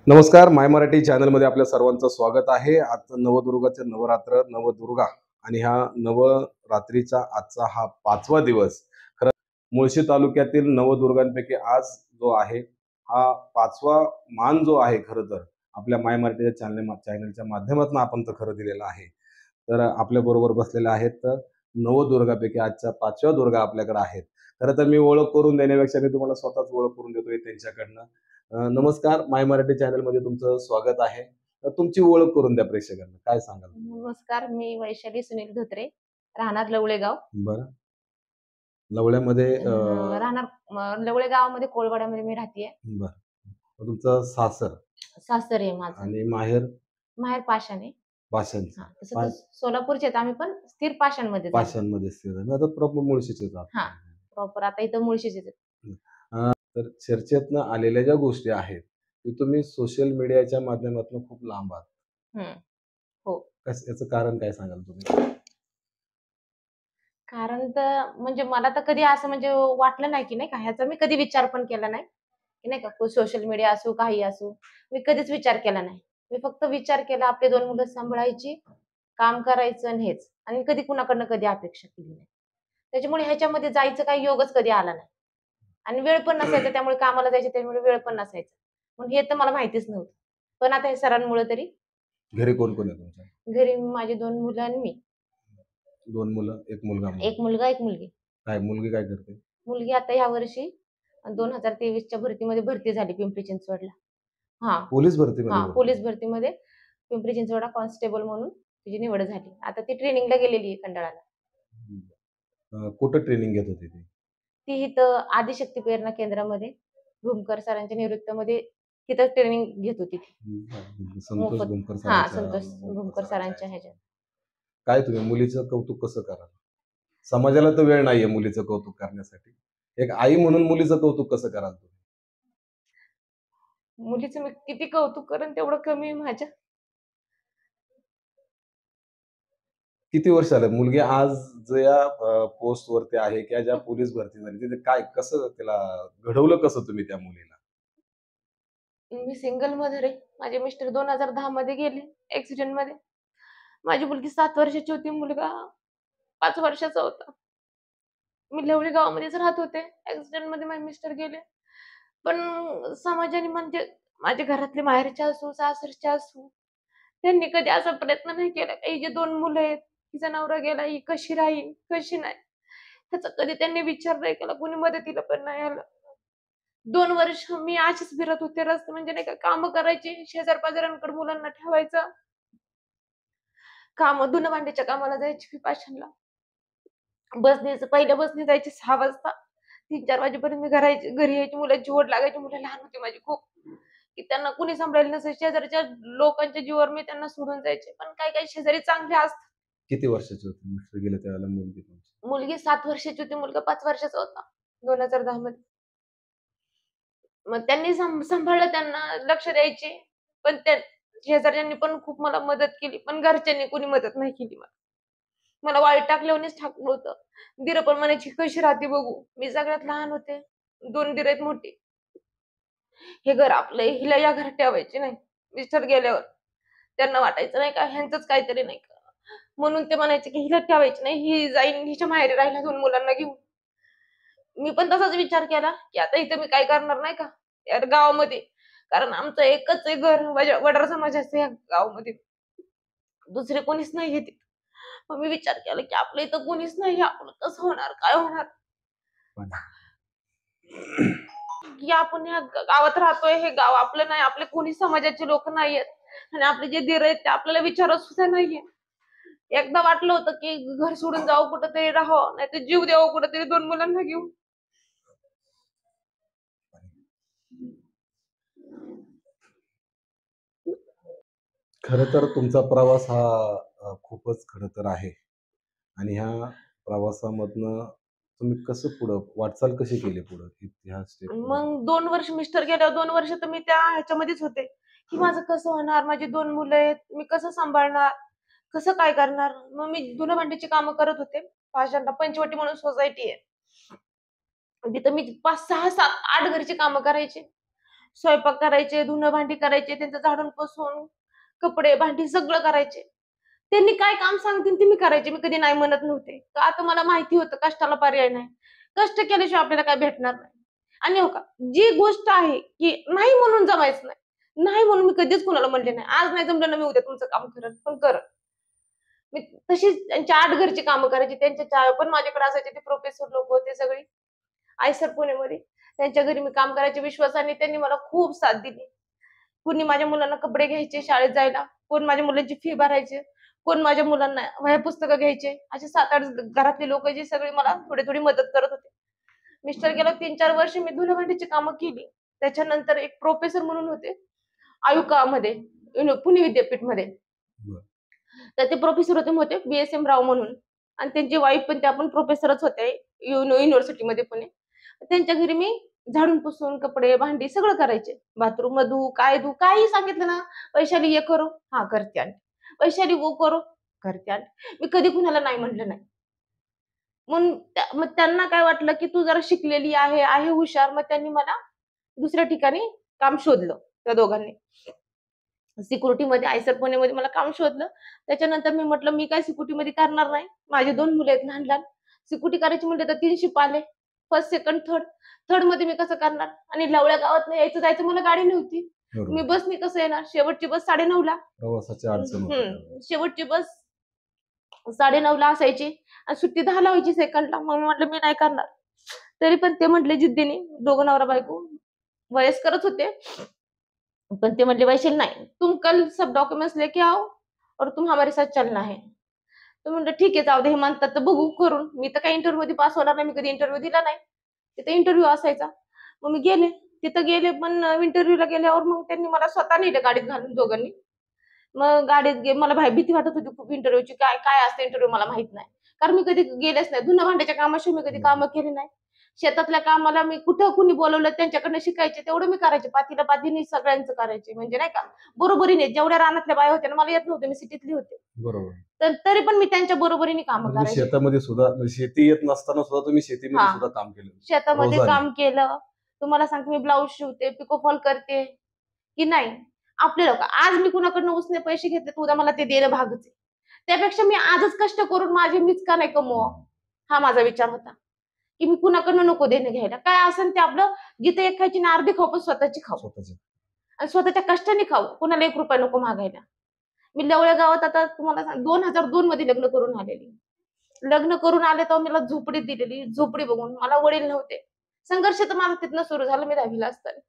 नमस्कार, माय मराठी चॅनलमध्ये आपल्या सर्वांचं स्वागत आहे. आज नवदुर्गाचे नवरात्र, नवदुर्गा आणि ह्या नवरात्रीचा आजचा हा 5वा दिवस. खरं मुळशी तालुक्यातील नवदुर्गांपैकी आज जो आहे, हा 5वा मान जो आहे खरं तर आपल्या माय मराठीच्या चॅनलच्या माध्यमातून आपण तर खरं दिलेला आहे. तर आपल्याबरोबर बसलेल्या आहेत तर नवदुर्गापैकी आजच्या 5व्या दुर्गा आपल्याकडे आहेत. खरं तर मी ओळख करून देण्यापेक्षा मी तुम्हाला स्वतःच ओळख करून देतोय त्यांच्याकडनं. नमस्कार, माय मराठी चॅनलमध्ये तुमचं स्वागत आहे. तर तुमची ओळख करून द्या प्रेक्षकांना. काय सांगाल? नमस्कार, मी वैशाली सुनील धोत्रे, राहणार लवळेगाव. बरं. लवळ्यामध्ये राहणार लवळे गावामध्ये कोळवाड्यामध्ये मी राहतेय. बरं. तुमचं सासर सासर आहे माझं. आणि माहेर माहेर पाषाण आहे. पाषाणचं. तसं तर सोलापूरचे आहेत आम्ही, पण स्थिर पाषाणमध्ये पाषाणमध्ये स्थिर आहे. आता प्रॉपर मुळशीचेच आहात. हा, प्रॉपर आता इथं मुळशीचे तर चर्चेतनं आलेल्या ज्या गोष्टी आहेत, की तुम्ही सोशल मीडियाच्या माध्यमातून खूप लांब आहात. हो. याचं कारण काय सांगाल तुम्ही? कारण तर म्हणजे मला तर कधी असं म्हणजे वाटलं नाही की नाही का ह्याचा मी कधी विचार पण केला नाही की नाही का सोशल मीडिया असो काही असो. मी कधीच विचार केला नाही. मी फक्त विचार केला आपले 2 मुलं सांभाळायची, काम करायचं आणि हेच. आणि कधी कुणाकडनं कधी अपेक्षा केली नाही. त्याच्यामुळे ह्याच्यामध्ये जायचं काही योगच कधी आला नाही. आणि वेळ पण नसायचा, त्यामुळे कामाला जायचे त्यामुळे वेळ पण नसायचा. मग हे तर मला माहितीच नव्हतं. पण आता हे सरांमुळे तरी. घरी कोण कोण आहे तुमच्या? घरी माझी 2 मुलं आणि मी. 2 मुलं, 1 मुलगा. 1 मुलगा, 1 मुलगी. काय मुलगी काय करते? मुलगी आता ह्या वर्षी 2023च्या भरतीमध्ये भरती झाली पिंपरी चिंचवडला. पोलीस भरतीमध्ये? पोलीस भरतीमध्ये पिंपरी चिंचवडला कॉन्स्टेबल म्हणून तिची निवड झाली. आता ती ट्रेनिंगला गेलेली आहे खंडाळाला. कुठं ट्रेनिंग घेत होती ती? ती इथं आदिशक्ती प्रेरणा केंद्रामध्ये भूमकर सरांच्या नेतृत्वामध्ये तिथं ट्रेनिंग घेत होती ती. संतोष भूमकर संतोष भूमकर सरांच्या ह्याच्यात. काय तुम्ही मुलीचं कौतुक कसं कराल? समाजाला तर वेळ नाहीये मुलीचं कौतुक करण्यासाठी. एक आई म्हणून मुलीचं कौतुक कसं कराल तुम्ही? मुलीचं मी किती कौतुक करेन तेवढं कमी आहे माझ्या. किती वर्ष झालं मुलगी आज ज्या पोस्ट वरती आहे किंवा ज्या पोलीस भरती झाली तिथे काय कसं तिला घडवलं कसं तुम्ही त्या मुलीला? मी सिंगल मदर आहे. माझे मिस्टर 2010 मध्ये गेले ऍक्सिडेंट मध्ये. माझी मुलगी 7 वर्षाची होती, मुलगा 5 वर्षाचा होता. मी लवळी गावामध्येच राहत होते. ऍक्सिडेंट मध्ये माझे मिस्टर गेले. पण समाजाने म्हणजे माझ्या घरातले माहेरचे असो, सासरचे असो, त्यांनी कधी असा प्रयत्न नाही केला की ही जे 2 मुलं आहेत, तिचा नवरा गेला, ही कशी राहील, कशी नाही. ह्याचा कधी त्यांनी विचार नाही केला. कुणी मदतीला पण नाही आलं. 2 वर्ष मी अशीच फिरत होते रस्ते म्हणजे नाही का कामं करायची, शेजार-पाजारांकडे मुलांना ठेवायचं. कामं धुणं भांड्याच्या कामाला जायची मी पाषाणला. पहिल्या बसने जायची 6 वाजता. 3-4 वाजेपर्यंत मी घरी यायची. मुलांची ओढ लागायची. मुलं लहान होती माझी खूप. की त्यांना कुणी सांभाळायला नसायचं. शेजारच्या लोकांच्या जीवावर मी त्यांना सोडून जायचे. पण काही-काही शेजारी चांगले असतात. किती वर्षाचे होते मिस्टर गेले त्यावेळेला मुलगी तुमची? मुलगी 7 वर्षाची होती, मुलगा 5 वर्षाचा होता 2010 मध्ये. मग त्यांनी सांभाळलं त्यांना, लक्ष द्यायचे. पण त्या शेजारच्यांनी पण खूप मला मदत केली. पण घरच्यांनी कोणी मदत नाही केली मला. मला वाळीत टाकल्यावानीच टाकलं होतं. दीर पण म्हणायची कशी राहते बघू. मी सगळ्यात लहान होते. 2 दीर आहेत मोठी. हे घर आपलंय, हिला या घरात ठेवायची नाही. मिस्टर गेल्यावर त्यांना वाटायचं नाही का ह्यांचंच काहीतरी नाही का. म्हणून ते म्हणायचे की हिला ठेवायची नाही. ही जाईन हिच्या माहेरी राहिला 2 मुलांना घेऊन. मी पण तसाच विचार केला की आता इथं मी काय करणार नाही का या गावामध्ये. कारण आमचं एकच आहे घर वडार समाजाचं या गावामध्ये. दुसरे कोणीच नाहीये तिथं. मग मी विचार केला की आपल्या इथं कोणीच नाही, आपलं कसं होणार, काय होणार? की आपण ह्या गावात राहतोय, हे गाव आपलं नाही, आपले कोणी समाजाचे लोक नाहीयेत आणि आपले जे दीर आहेत ते आपल्याला विचारत सुद्धा नाहीये. एकदा वाटलं होतं की घर सोडून जावं, कुठंतरी राहावं, नाहीतर जीव द्यावं कुठंतरी 2 मुलांना घेऊन. खरं तर तुमचा प्रवास हा खूपच खरं तर आहे आणि ह्या प्रवासामधनं तुम्ही कसं पुढं वाटचाल कशी केली पुढं ह्या स्टेपवर? मग 2 वर्ष मिस्टर गेल्यावर 2 वर्ष तर मी त्या ह्याच्यामध्येच होते, की माझं कसं होणार? माझी 2 मुलं आहेत, मी कसं सांभाळणार? कसं काय करणार? मग मी धुणं भांडीची कामं करत होते. पाषाणला पंचवटी म्हणून सोसायटी आहे. तिथं मी 5, 6, 7, 8 घरची कामं करायची. स्वयंपाक करायचे, धुणं भांडी करायचे, त्यांचं झाडून पुसून कपडे भांडी सगळं करायचे. त्यांनी काय काम सांगतील ते मी करायचे. मी कधी नाही म्हणत नव्हते. का आता मला माहिती होतं कष्टाला पर्याय नाही. कष्ट केल्याशिवाय आपल्याला काय भेटणार नाही. आणि हो का, जी गोष्ट आहे की नाही म्हणून जमायचं नाही. नाही म्हणून मी कधीच कुणाला म्हणले नाही. आज नाही जमलं ना, मी उद्या तुमचं काम करेन, पण करेन. मी तशीच त्यांच्या आड घरची कामं करायची. त्यांच्या चार पण माझ्याकडे असायचे, ते प्रोफेसर लोक होते सगळे. आयसर पुणेमध्ये. त्यांच्या घरी मी काम करायचे विश्वासाने. त्यांनी मला खूप साथ दिली. कुणी माझ्या मुलांना कपडे घ्यायचे शाळेत जायला, कोण माझ्या मुलांची फी भरायचे, कोण माझ्या मुलांना वह्या पुस्तकं घ्यायचे. असे 7-8 घरातले लोक जे सगळे मला थोडी थोडी मदत करत होते. मिस्टर गेला 3-4 वर्ष मी धुणं भांडीची कामं केली. त्याच्यानंतर एक प्रोफेसर म्हणून होते आयुकामध्ये, पुणे विद्यापीठमध्ये. बरं. तर ते प्रोफेसर होते BSM राव म्हणून. आणि त्यांची वाईफ पण त्या पण प्रोफेसरच होत्या युनिव्हर्सिटीमध्ये पुणे. त्यांच्या घरी मी झाडून पुसून कपडे भांडी सगळं करायचे. बाथरूम धू, काय धू, काही सांगितलं ना, "वैशाली ये करो." "हां, करते आंटी." "वैशाली वो करो." "करते आंटी." मी कधी कुणाला नाही म्हटलं नाही. मग त्यांना काय वाटलं, की तू जरा शिकलेली आहे हुशार. मग त्यांनी मला दुसऱ्या ठिकाणी काम शोधलं त्या दोघांनी. सिक्युरिटीमध्ये आयसर पुणेमध्ये मला काम शोधलं. त्याच्यानंतर मी म्हटलं, "मी काय सिक्युरिटीमध्ये करणार नाही. माझे 2 मुलं आहेत लहान-लहान. सिक्युरिटी करायची म्हटलं तर 3 शिप आले. First, second, third. थर्डमध्ये मी कसं करणार? आणि लवळ्या गावातनं यायचं जायचं, मला गाडी नव्हती. मी बरोबर. बसने कसं येणार? शेवटची बस 9:30ला. प्रवासाची अडचण होते त्यावेळेस. शेवटची बस 9:30ला असायची आणि सुट्टी 10ला व्हायची सेकंडला. मग मी म्हटलं, "मी नाही करणार." तरी पण ते म्हटले जिद्दीने, दोघं नवरा-बायको. वयस्करच होते. पण ते म्हटले, "वैशाली नहीं, तुम कल सब डॉक्युमेंट्स लेके आओ और तुम हमारे साथ चलना है." तर म्हटलं, "ठीक आहे, जाऊ दे, हे म्हणतात तर बघू करून." मी तर काही इंटरव्ह्यूमध्ये पास होणार नाही. मी कधी इंटरव्ह्यू दिला नाही. तिथे इंटरव्ह्यू असायचा. मग मी गेले. तिथं गेले, पण इंटरव्ह्यूला गेल्यावर मग त्यांनी मला स्वतः नेलं गाडीत घालून दोघांनी. मग मला भीती वाटत होती खूप इंटरव्ह्यूची. काय काय असतं इंटरव्ह्यू मला माहित नाही. कारण मी कधी गेलेच नाही. धुणं भांड्याच्या कामाशिवाय मी कधी कामं केली नाही. शेतातल्या कामाला मी कुठं कुणी बोलावलं त्यांच्याकडनं शिकायचे, तेवढं मी करायचे. पातीला पातीने सगळ्यांचं करायचे. म्हणजे नाही का, बरोबरीने जेवढ्या रानातल्या बाया होत्या ना, मला येत नव्हते. मी सिटीतली होते. बरोबर. तर तरी पण मी त्यांच्या बरोबरीने कामं म्हणजे करायचे. शेतामध्ये सुद्धा, म्हणजे शेती येत नसताना सुद्धा तुम्ही शेतीमध्ये हां. सुद्धा काम केलं. शेतामध्ये रोजाने. काम केलं. तुम्हाला सांगते, मी ब्लाउज शिवते, पिको फॉल करते, की नाही. आपले लोक आज मी कुणाकडनं उसने पैसे घेतले, तर उद्या मला ते देणं भागच आहे. त्यापेक्षा मी आजच कष्ट करून माझे मीच का नाही कमवावं? हा माझा विचार होता, की मी कुणाकडनं नको देणं घ्यायला. काय असेल ते आपलं, जिथे एक खायची ना अर्धी खाऊ, पण स्वतःची खाऊ. स्वतःचे. आणि स्वतःच्या कष्टाने खाऊ. कुणाला ₹1 नको मागायला. मी लवळ्या गावात आता तुम्हाला 2002 मध्ये लग्न करून आलेली. लग्न करून आले तेव्हा मला झोपडीत दिलेली. झोपडी बघून मला वडील नव्हते. संघर्ष तर माझा तिथनं सुरू झाला, मी 10वी ला असताना.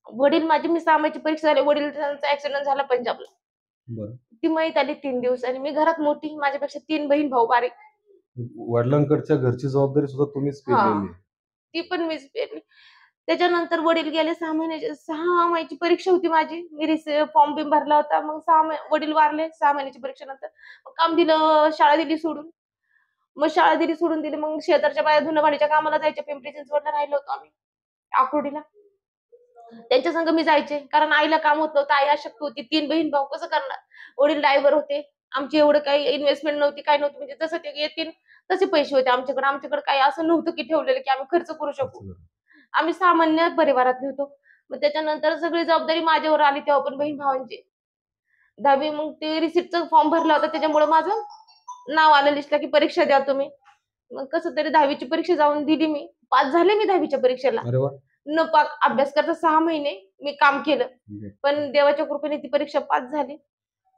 वडील माझे, मी 6 महिन्याची परीक्षा झाली. वडिलांचा ॲक्सिडेंट झाला पंजाबला. बरं. ती मयत आली 3 दिवसांनी. मी घरात मोठी, माझ्यापेक्षा 3 बहीण भाऊ बारीक. वडिलांकडच्या घरची जबाबदारी सुद्धा तुम्हीच पेललेली हां. आहे. ती पण मीच पेरली. त्याच्यानंतर वडील गेले 6 महिन्याचे. 6 महिन्याची परीक्षा होती माझी. मी फॉर्म बिम भरला होता. मग वडील वारले 6 महिन्याची परीक्षेनंतर. मग काम दिलं, शाळा दिली सोडून. मग शाळा दिली सोडून दिली. मग शेजारच्या बाया धुणं भांडीच्या कामाला जायच्या. पिंपरी चिंचवडला राहिलो होतो आम्ही. आकुर्डीला. त्यांच्या संग मी जायचे. कारण आईला काम होत नव्हतं. आई अशक्त होती. 3 बहीण भाऊ कसं करणार? वडील ड्रायव्हर होते. आमची एवढं काही इन्व्हेस्टमेंट नव्हती, काय नव्हतं. म्हणजे जसं ते येतील तसे पैसे होते आमच्याकडे. आमच्याकडे काही असं नव्हतं की ठेवलेलं, की आम्ही खर्च करू शकू. आम्ही सामान्य परिवारातले होतो. मग त्याच्यानंतर सगळी जबाबदारी माझ्यावर आली तेव्हा पण बहीण भावांची. 10वी मग ते रिसिटचा फॉर्म भरला होता, त्याच्यामुळे माझं नाव आलं लिस्टला, की परीक्षा द्या तुम्ही. मग कसं तरी 10वीची परीक्षा जाऊन दिली मी. पास झाले मी 10वीच्या परीक्षेला. अरे वाह! न पाक अभ्यास करता 6 महिने मी काम केलं. ठीक आहे. पण देवाच्या कृपेने ती परीक्षा पास झाली.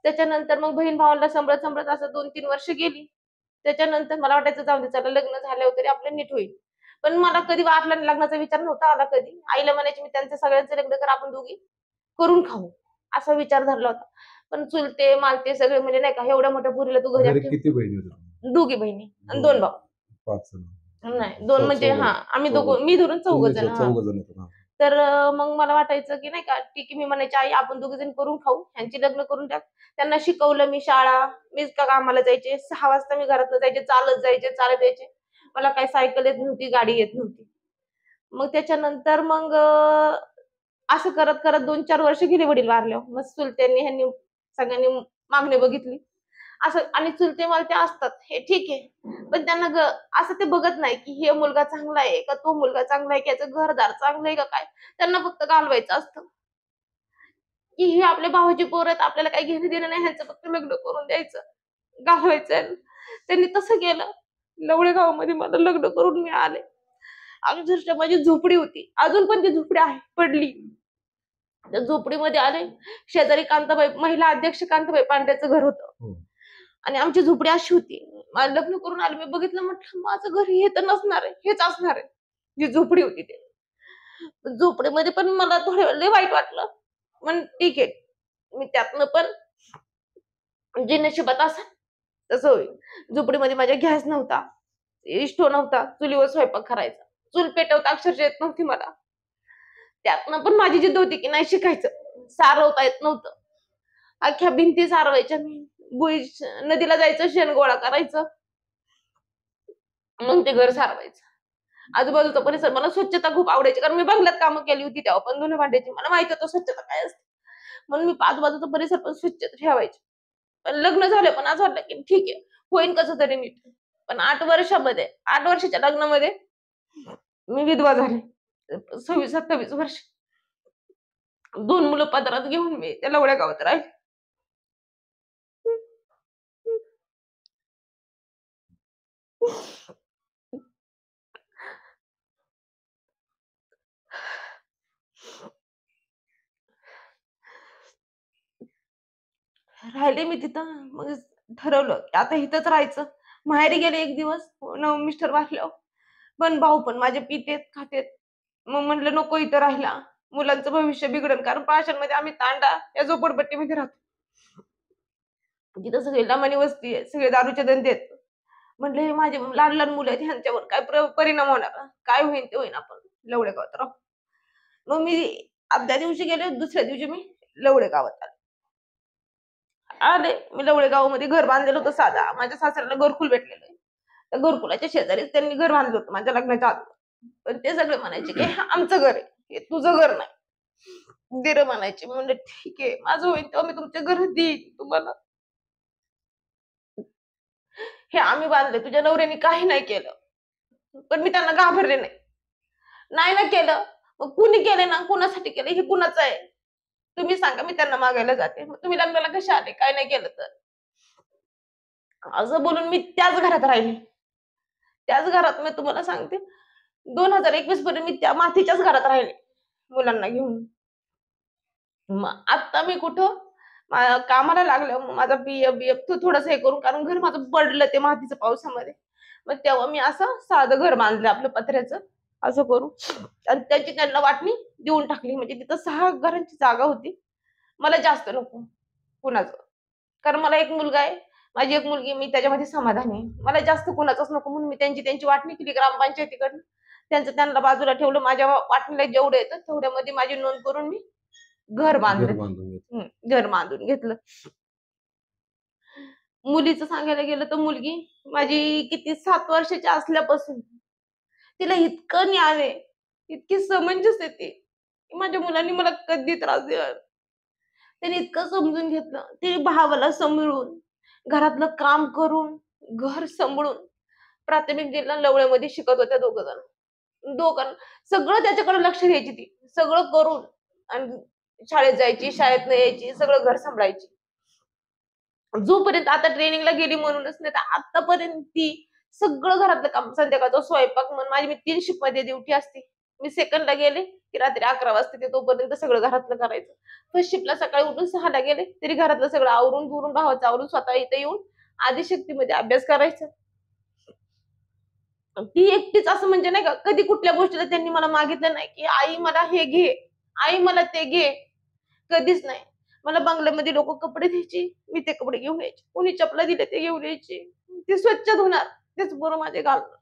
त्याच्यानंतर मग बहीण भावाला सांभाळत असं 2-3 वर्ष गेली. त्याच्यानंतर मला वाटायचं जाऊ दे, चला लग्न झाल्यावर तरी आपलं नीट होईल. पण मला कधी वाटला नाही, लग्नाचा विचार नव्हता आला कधी. आईला म्हणायचे मी, त्यांचं सगळ्यांचं लग्न कर, आपण दोघी करून खाऊ. असा विचार धरला होता. पण चुलते, मालते सगळे म्हणजे नाही का, एवढ्या मोठ्या पोरीला तू घरी घरी ठेव. किती बहिणी होत्या? दोघी बहिणी आणि 2 2. भाऊ. 5 जण. नाही 2 म्हणजे चौघं. हां, आम्ही चौघं. मी धरून 4 तुम्ही जण. हां. 4 जण होता. हां. तर मग मला वाटायचं, की नाही का, ठीक आहे. मी म्हणायचे, "आई आपण दोघी जण करून खाऊ. ह्यांची लग्न करून टाक." त्यांना शिकवलं मी शाळा. मीच का कामाला जायचे. 6 वाजता मी घरातनं जायचे, चालत जायचे, चालत यायचे. मला काही सायकल येत नव्हती, गाडी येत नव्हती. मग त्याच्यानंतर मग असं करत-करत 2-4 वर्ष गेली वडील वारल्यावर. मग चुलत्यांनी ह्यांनी सगळ्यांनी मागणी बघितली. असं. आणि चुलते मालते असतात हे ठीक आहे, पण त्यांना असं ते बघत नाही की हे मुलगा चांगला आहे का तो मुलगा चांगला आहे, की याचं घरदार चांगलं आहे का काय. त्यांना फक्त घालवायचं असतं की हे आपले भावाची पोरं आहेत, आपल्याला काही घेणं देणं नाही, ह्यांचं फक्त लग्न करून द्यायचं, घालवायचं. त्यांनी तसं केलं. लवळेगावमध्ये मला लग्न करून मी आले. अक्षरशः माझी झोपडी होती, अजून पण ती झोपडी आहे पडली. त्या झोपडीमध्ये आले. शेजारी कांताबाई, महिला अध्यक्ष कांताबाई पांड्याचं घर होतं आणि आमची झोपडी अशी होती. मला लग्न करून आले, मी बघितलं, म्हटलं माझं घर हे तर नसणार आहे, हेच असणार आहे. जी झोपडी होती ते झोपडीमध्ये पण मला थोडं वेळ लय वाईट वाटलं. पण ठीक आहे, मी त्यातनं पण जे नशिबात असेल तसं होईल. झोपडीमध्ये माझ्या गॅस नव्हता, स्टोव्ह नव्हता, चुलीवर स्वयंपाक करायचा. चूल पेटवता अक्षरशः येत नव्हती मला. त्यातनं पण माझी जिद्द होती की नाही शिकायचं. सारवता येत नव्हतं. अख्ख्या भिंती सारवायच्या मी. नदीला जायचं, शेण गोळा करायचं, मग ते घर सारवायचं. आजूबाजूचा परिसर, मला स्वच्छता खूप आवडायची, कारण मी बंगल्यात कामं केली होती तेव्हा पण धुणं भांड्याची. मला माहिती होतं स्वच्छता काय असते, म्हणून मी आजूबाजूचा परिसर पण स्वच्छ ठेवायचे. पण लग्न झालं, पण असं वाटलं की ठीक आहे, होईन कसं तरी नीट. पण 8 वर्षाच्या लग्नामध्ये मी विधवा झाले. 26-27 वर्ष. 2 मुलं पदरात घेऊन मी त्या लवड्या गावात राहिले. राहिले मी तिथं. मग ठरवलं की आता इथंच राहायचं. माहेरी गेले 1 दिवस मिस्टर वारल्यावर. पण भाऊ पण माझे पितेत, खातेत. मग म्हणलं नको इथं राहायला. मुलांचं भविष्य बिघडन, कारण पाषाणमध्ये आम्ही तांडा या झोपडपट्टीमध्ये राहतो. तिथं सगळी लमानी वस्ती आहे, सगळे दारूचे धंदे आहेत. म्हटलं हे माझे लहान लहान मुलं आहेत, ह्यांच्यावर काय परिणाम होणार, काय होईल ते होईल, आपण लवडे गावात राहू. मग मी आदल्या दिवशी गेले, दुसऱ्या दिवशी मी लवडे गावात आले. मी लवडे गावामध्ये घर बांधलेलं होतं साधा. माझ्या सासऱ्याला घरकुल भेटलेलं आहे. त्या घरकुलाच्या शेजारीच त्यांनी घर बांधलं होतं माझ्या लग्नाच्या आधी. पण ते सगळे म्हणायचे की हे आमचं घर आहे, हे तुझं घर नाही. दिर म्हणायचे. म्हणलं ठीक आहे, माझं होईल तेव्हा मी तुमच्या घर देईन तुम्हाला. हे आम्ही बांधले, तुझ्या नवऱ्याने काही नाही केलं. पण मी त्यांना घाबरले नाही. नाही ना केलं, मग कुणी केले ना, कुणासाठी केलं, हे कुणाचं आहे तुम्ही सांगा, मी त्यांना मागायला जाते. मग तुम्ही लग्नाला कशा आले, काय नाही केलं तर. असं बोलून मी त्याच घरात राहिले. त्याच घरात मी तुम्हाला सांगते, 2021 पर्यंत मी त्या मातीच्याच घरात राहिले मुलांना घेऊन. मग आता मी कुठं कामाला लागलं, मग माझा पीएफ थोडंसं हे करून, कारण घर माझं पडलं ते मातीचं पावसामध्ये. मग तेव्हा मी असं साधं घर बांधलं आपलं पत्र्याचं, असं करू. आणि त्याची त्यांना वाटणी देऊन टाकली. म्हणजे तिथं 6 घरांची जागा होती. मला जास्त नको कुणाचं, कारण मला एक मुलगा आहे, माझी एक मुलगी, मी त्याच्यामध्ये समाधानी आहे. मला जास्त कुणाचंच नको, म्हणून मी त्यांची वाटणी केली ग्रामपंचायतीकडनं. त्यांचं त्यांना बाजूला ठेवलं. माझ्या वाटणीला जेवढं येतं तेवढ्यामध्ये माझी नोंद करून मी घर घर बांधलं. बांधून घेतलं. घर बांधून घेतलं. मुलीचं सांगायला गेलं तर मुलगी माझी किती 7 वर्षाची असल्यापासून तिला इतकं ज्ञान आहे, इतकी समंजस आहे ती, की माझ्या मुलांनी मला कधी त्रास दिला नाही. त्याने इतकं समजून घेतलं. ते भावाला सांभाळून, घरातलं काम करून, घर सांभाळून प्राथमिक जिल्हा लवळ्यामध्ये शिकत होत्या दोघंजण. दोघांना सगळं त्याच्याकडे लक्ष द्यायची ती. सगळं करून आणि शाळेत जायची, शाळेतनं यायची, सगळं घर सांभाळायची. जोपर्यंत आता ट्रेनिंगला गेली म्हणूनच, नाही तर आतापर्यंत ती सगळं घरातलं काम, संध्याकाळचा स्वयंपाक म्हण, माझी मी 3 शिफ्टमध्ये ड्युटी असते. मी सेकंडला गेले की रात्री 11 वाजता ते तोपर्यंत सगळं घरातलं करायचं. फर्स्ट शिफ्टला सकाळी उठून 6ला गेले तरी घरातलं सगळं आवरून भावाचं आवरून स्वतः इथे येऊन आदिशक्तीमध्ये अभ्यास करायचा. ती एकटीच असं म्हणजे नाही का, कधी कुठल्या गोष्टीला त्यांनी मला मागितलं नाही की आई मला हे घे, आई मला ते घे. कधीच नाही. मला बंगल्यामध्ये लोक कपडे द्यायची, मी ते कपडे घेऊन यायचे. कोणी चपला दिले ते घेऊन यायची. ते स्वच्छ धुणार, तेच बरं माझे घालणार.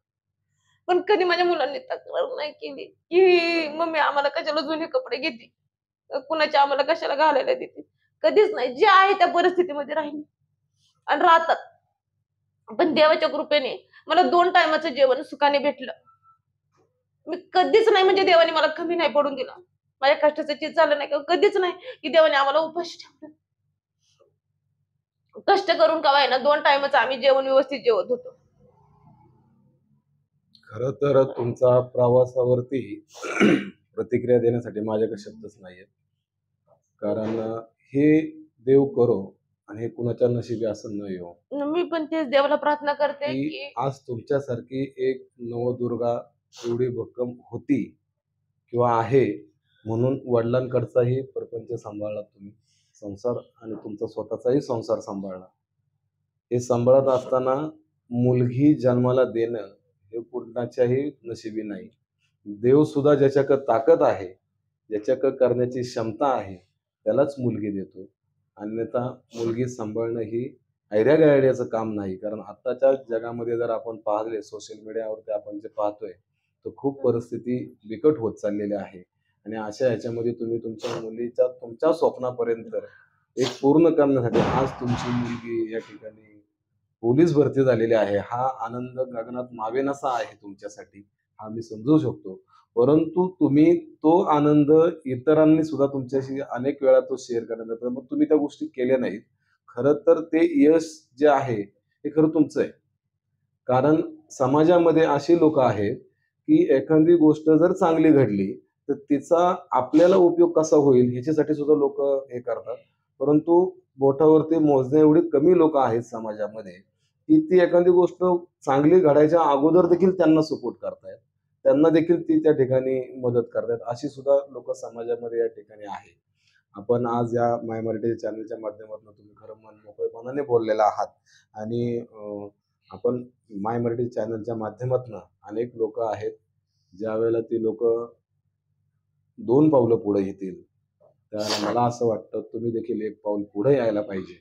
पण कधी माझ्या मुलांनी तक्रार नाही केली की मम्मी आम्हाला कशाला जुने कपडे घेते, कुणाच्या आम्हाला कशाला घालायला देते. कधीच नाही. जे आहे त्या परिस्थितीमध्ये राहिली आणि राहतात. पण देवाच्या कृपेने मला 2 टायमाचं जेवण सुखाने भेटलं. मी कधीच नाही, म्हणजे देवाने मला कमी नाही पडून दिलं. माझ्या कष्टाचं चीज झालं नाही, कधीच नाही की देवाने आम्हाला उपाशी ठेवलं. कष्ट करून का होईना 2 टाइमच आम्ही जेवण व्यवस्थित जेवत होतो. खरं तर तुमचा प्रवासावरती प्रतिक्रिया देण्यासाठी माझ्याकडे शब्दच नाहीयेत. कारण हे देव करो आणि हे कुणाच्या नशिबी असं न येवो, मी पण तेच देवाला प्रार्थना करते की की आज तुमच्यासारखी एक नवदुर्गा एवढी भक्कम होती किंवा आहे, म्हणून वडिलांकडचाही प्रपंच सांभाळला तुम्ही, संसार आणि तुमचा स्वतःचाही संसार सांभाळला. हे सांभाळत असताना मुलगी जन्माला देणं हे कुणाच्याही नशिबी नाही. देव सुद्धा ज्याच्याकडे ताकद आहे, ज्याच्याकडे करण्याची क्षमता आहे, त्यालाच मुलगी देतो. अन्यथा मुलगी सांभाळणं ही ऐऱ्या-गैऱ्याचं काम नाही. कारण आत्ताच्या जगामध्ये जर आपण पाहिले सोशल मीडियावरती आपण जे पाहतोय, तर खूप परिस्थिती बिकट होत चाललेली आहे. आणि अशा ह्याच्यामध्ये तुम्ही तुमच्या मुलीच्या तुमच्या स्वप्नापर्यंत एक पूर्ण करण्यासाठी आज तुमची मुलगी या ठिकाणी पोलीस भरती झालेली आहे. हा आनंद गगनात मावेनासा आहे तुमच्यासाठी, हा मी समजू शकतो. परंतु तुम्ही तो आनंद इतरांनी सुद्धा तुमच्याशी अनेक वेळा तो शेअर करण्यात येतो. मग तुम्ही त्या गोष्टी केल्या नाहीत. खरं तर ते यश जे आहे, हे खरं तुमचं आहे. कारण समाजामध्ये अशी लोकं आहेत, की एखादी गोष्ट जर चांगली घडली, तर तिचा आपल्याला उपयोग कसा होईल ह्याच्यासाठी सुद्धा लोकं हे करतात. परंतु बोटावरती मोजण्या एवढी कमी लोकं आहेत समाजामध्ये, की ती एखादी गोष्ट चांगली घडायच्या अगोदर देखील त्यांना सपोर्ट करतायत. त्यांना देखील ती त्या ठिकाणी मदत करतायत. अशी सुद्धा लोकं समाजामध्ये या ठिकाणी आहेत. आपण आज या माय मराठी चॅनलच्या माध्यमातून तुम्ही खरं मन मोकळेपणाने बोललेला आहात आणि आपण माय मराठी चॅनलच्या माध्यमातून अनेक लोकं आहेत, ज्यावेळेला ती लोकं 2 पावलं पुढे येतील, त्यावेळेला मला असं वाटतं तुम्ही देखील 1 पाऊल पुढे यायला पाहिजे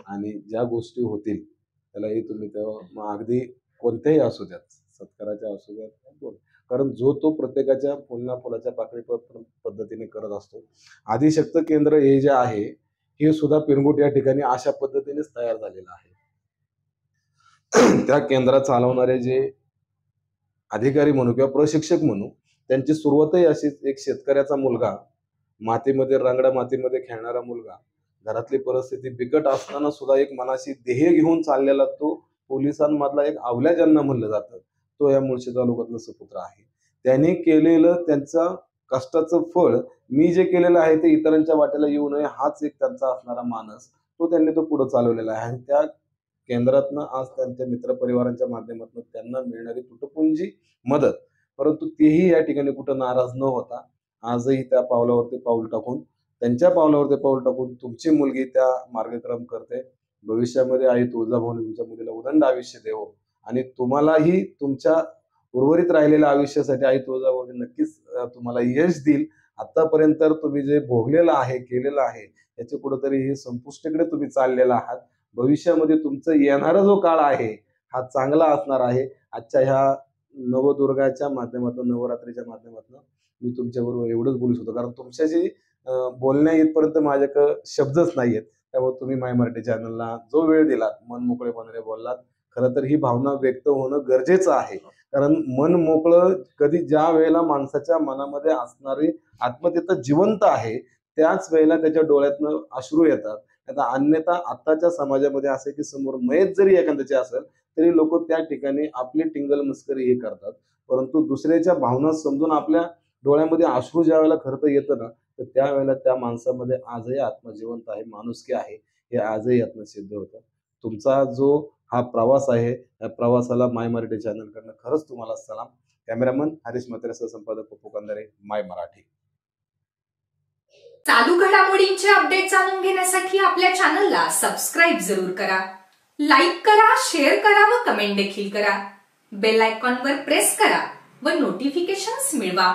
आणि ज्या गोष्टी होतील त्यालाही तुम्ही तेव्हा मग अगदी कोणत्याही असू द्यात, सत्काराच्या असू द्यात, कारण जो तो प्रत्येकाच्या फुलाच्या पाकळी पद्धतीने करत असतो. आदिशक्त केंद्र हे जे आहे, हे सुद्धा पिरंगुट या ठिकाणी अशा पद्धतीनेच तयार झालेलं आहे. त्या केंद्रात चालवणारे जे अधिकारी म्हणू किंवा प्रशिक्षक म्हणू, त्यांची सुरुवातही अशीच एक शेतकऱ्याचा मुलगा, मातीमध्ये रांगड्या मातीमध्ये खेळणारा मुलगा, घरातली परिस्थिती बिकट असताना सुद्धा एक मनाशी ध्येय घेऊन चाललेला तो पोलिसांमधला एक अवल्या ज्यांना म्हणलं जातं, तो या मुळशी तालुक्यातला सुपुत्र आहे. त्यांनी केलेलं त्यांच्या कष्टाचं फळ मी जे केलेलं आहे ते इतरांच्या वाट्याला येऊ नये हाच एक त्यांचा असणारा मानस, तो त्यांनी तो पुढे चालवलेला आहे. आणि त्या केंद्रातनं आज त्यांच्या मित्रपरिवारांच्या माध्यमातून त्यांना मिळणारी तुटपुंजी मदत, परंतु तेही या ठिकाणी कुठं नाराज न होता आजही त्या पावलावरती पाऊल टाकून, त्यांच्या पावलावरती पाऊल टाकून तुमची मुलगी त्या मार्गक्रम करते. भविष्यामध्ये आई तुळजाभवानी तुमच्या मुलीला उदंड आयुष्य देवो आणि तुम्हालाही तुमच्या उर्वरित राहिलेल्या आयुष्यासाठी आई तुळजाभवानी नक्कीच तुम्हाला यश देईल. आतापर्यंत तुम्ही जे भोगलेलं आहे, केलेलं आहे, याच्या कुठेतरी हे संपुष्टीकडे तुम्ही चाललेला आहात. भविष्यामध्ये तुमचं येणारा जो काळ आहे, हा चांगला असणार आहे. आजच्या ह्या नवदुर्गाच्या माध्यमातून, नवरात्रीच्या माध्यमातून मी तुमच्याबरोबर एवढंच बोलू शकतो. कारण तुमच्याशी बोलण्या इथपर्यंत माझ्याकडे शब्दच नाहीयेत. त्यामुळे तुम्ही माय मराठी चॅनलला जो वेळ दिलात, मन मोकळेपणाने बोललात. खरं तर ही भावना व्यक्त होणं गरजेचं आहे. कारण मन मोकळं कधी ज्या वेळेला माणसाच्या मनामध्ये असणारी आत्मतीयता जिवंत आहे, त्याच वेळेला त्याच्या डोळ्यातनं अश्रू येतात. आता अन्यथा आत्ताच्या समाजामध्ये असं की समोर मयत जरी एखाद्याची असेल, तरी लोक त्या ठिकाणी आपली टिंगल मस्करी हे करतात. परंतु दुसऱ्याच्या भावना समजून आपल्या डोळ्यामध्ये अश्रू ज्या वेळेला खरं तर येतं ना, तर त्यावेळेला त्या माणसामध्ये आजही आत्मा जिवंत आहे, माणुसकी आहे, हे आजही यातनं सिद्ध होतं. तुमचा जो हा प्रवास आहे, या प्रवासाला माय मराठी चॅनलकडनं खरंच तुम्हाला सलाम. कॅमेरामन हरीश म्हात्रेसह संपादक पप्पू कंदारे, माय मराठी. चालू घडामोडींचे अपडेट जाणून घेण्यासाठी आपल्या चॅनलला सबस्क्राईब जरूर करा, लाईक करा, शेअर करा व कमेंट देखील करा. बेल आयकॉनवर प्रेस करा व नोटिफिकेशन्स मिळवा.